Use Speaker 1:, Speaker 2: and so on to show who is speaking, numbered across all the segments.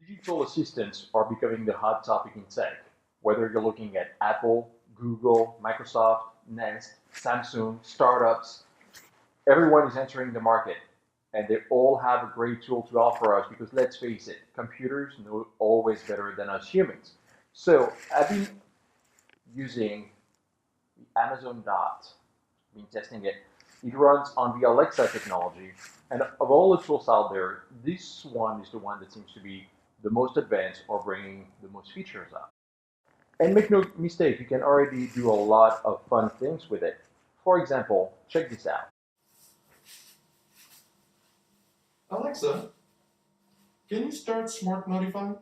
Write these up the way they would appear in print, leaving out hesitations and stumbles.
Speaker 1: Digital assistants are becoming the hot topic in tech. Whether you're looking at Apple, Google, Microsoft, Nest, Samsung, startups, everyone is entering the market. And they all have a great tool to offer us because let's face it, computers know always better than us humans. So I've been using the Amazon Dot, been testing it. It runs on the Alexa technology. And of all the tools out there, this one is the one that seems to be the most advanced or bringing the most features up. And make no mistake, you can already do a lot of fun things with it. For example, check this out.
Speaker 2: Alexa, can you start Smart Notify?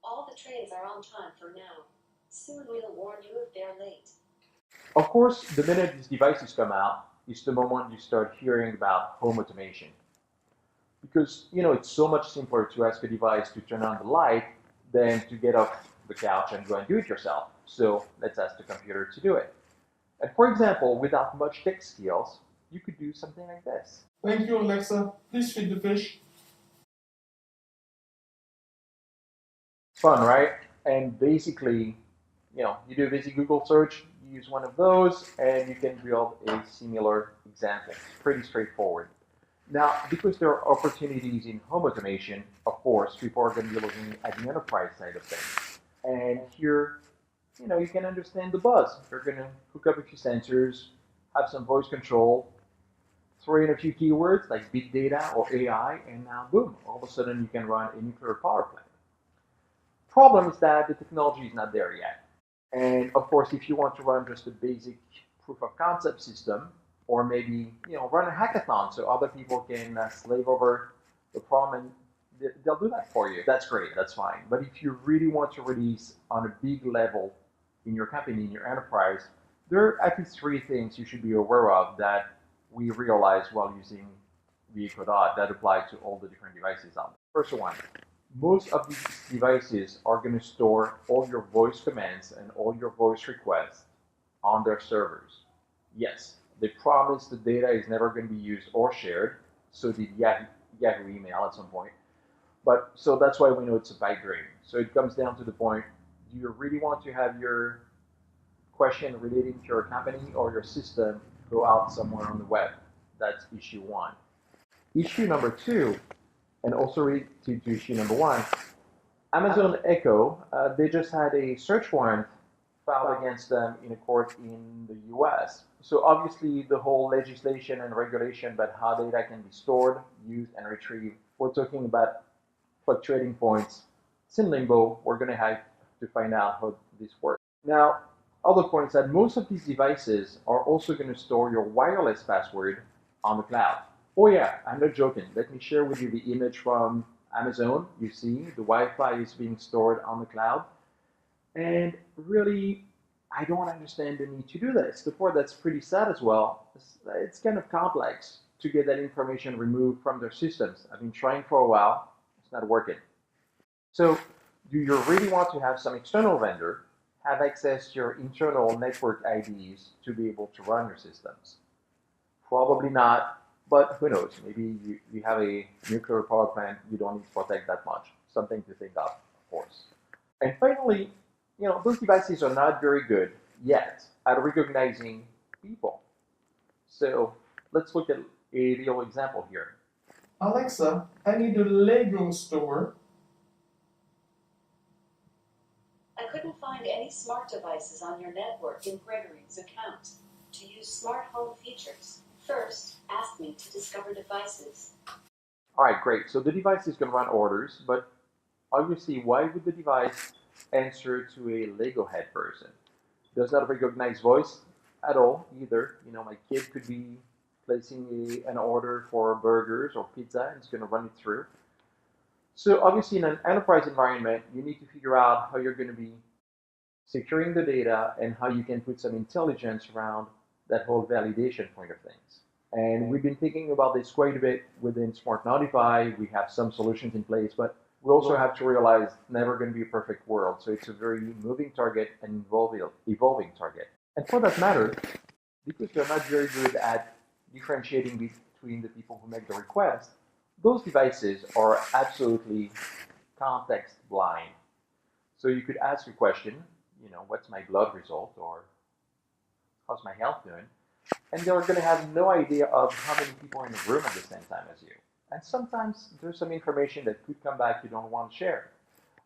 Speaker 3: All the trains are on time for now. Soon we'll warn you if they're late.
Speaker 1: Of course, the minute these devices come out is the moment you start hearing about home automation. Because, it's so much simpler to ask a device to turn on the light than to get off the couch and go and do it yourself. So let's ask the computer to do it. And for example, without much tech skills, you could do something like this.
Speaker 2: Thank you, Alexa. Please feed the fish.
Speaker 1: Fun, right? And basically, you do a basic Google search, you use one of those, and you can build a similar example. It's pretty straightforward. Now, because there are opportunities in home automation, of course, people are going to be looking at the enterprise side of things. And here, you can understand the buzz. You're going to hook up a few sensors, have some voice control, throw in a few keywords like big data or AI, and now boom, all of a sudden you can run a nuclear power plant. Problem is that the technology is not there yet. And of course, if you want to run just a basic proof of concept system, or maybe run a hackathon so other people can slave over the problem and they'll do that for you. That's great, that's fine. But if you really want to release on a big level in your company, in your enterprise, there are at least three things you should be aware of that we realize while using the Echo Dot that apply to all the different devices out there. First one, most of these devices are going to store all your voice commands and all your voice requests on their servers. Yes, they promise the data is never going to be used or shared, so did Yahoo email at some point. But so that's why we know it's a pipe dream. So it comes down to the point, do you really want to have your question relating to your company or your system go out somewhere on the web? That's issue one. Issue number two, and also related to issue number one, Amazon Echo, they just had a search warrant filed against them in a court in the US. So obviously the whole legislation and regulation about how data can be stored, used, and retrieved, we're talking about fluctuating points. It's in limbo. We're going to have to find out how this works. Now, other points that most of these devices are also going to store your wireless password on the cloud. Oh yeah, I'm not joking. Let me share with you the image from Amazon. You see, the Wi-Fi is being stored on the cloud. And really, I don't understand the need to do this. The part that's pretty sad as well, it's kind of complex to get that information removed from their systems. I've been trying for a while. It's not working. So do you really want to have some external vendor have access to your internal network IDs to be able to run your systems? Probably not, but who knows? Maybe you have a nuclear power plant, you don't need to protect that much. Something to think of course. And finally, those devices are not very good yet at recognizing people. So let's look at a real example here.
Speaker 2: Alexa, I need a Lego store.
Speaker 3: I couldn't find any smart devices on your network in Gregory's account. To use smart home features, first, ask me to discover devices.
Speaker 1: All right, great. So the device is going to run orders, but obviously, why would the device answer to a Lego head person? Does not recognize voice at all either. My kid could be placing an order for burgers or pizza, and it's going to run it through. So obviously, in an enterprise environment, you need to figure out how you're going to be securing the data and how you can put some intelligence around that whole validation point of things. And we've been thinking about this quite a bit within Smart Notify. We have some solutions in place, but we also have to realize it's never going to be a perfect world. So it's a very moving target and evolving target. And for that matter, because they're not very good at differentiating between the people who make the request, those devices are absolutely context blind. So you could ask a question, what's my blood result, or how's my health doing? And they're going to have no idea of how many people are in the room at the same time as you. And sometimes there's some information that could come back you don't want to share.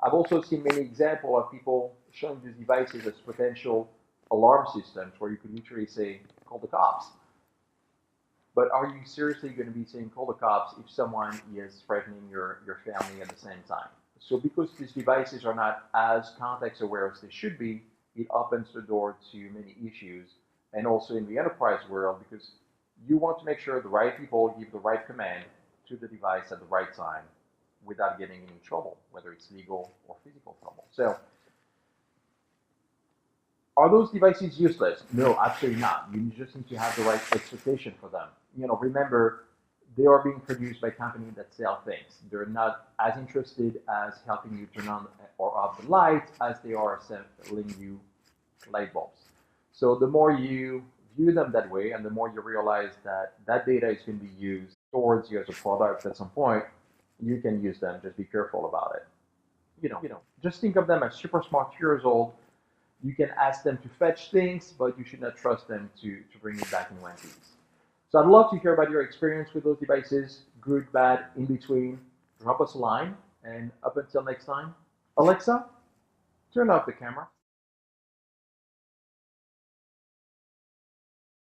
Speaker 1: I've also seen many examples of people showing these devices as potential alarm systems where you could literally say, call the cops. But are you seriously going to be saying call the cops if someone is threatening your family at the same time? So because these devices are not as context aware as they should be, it opens the door to many issues. And also in the enterprise world, because you want to make sure the right people give the right command to the device at the right time without getting any trouble, whether it's legal or physical trouble. So are those devices useless? No, absolutely not. You just need to have the right expectation for them. Remember, they are being produced by companies that sell things. They're not as interested as helping you turn on or off the lights as they are selling you light bulbs. So the more you view them that way, and the more you realize that that data is going to be used towards you as a product at some point, you can use them. Just be careful about it. Just think of them as super smart 2 years old. You can ask them to fetch things, but you should not trust them to bring it back in one piece. So I'd love to hear about your experience with those devices, good, bad, in between. Drop us a line, and up until next time, Alexa, turn off the camera.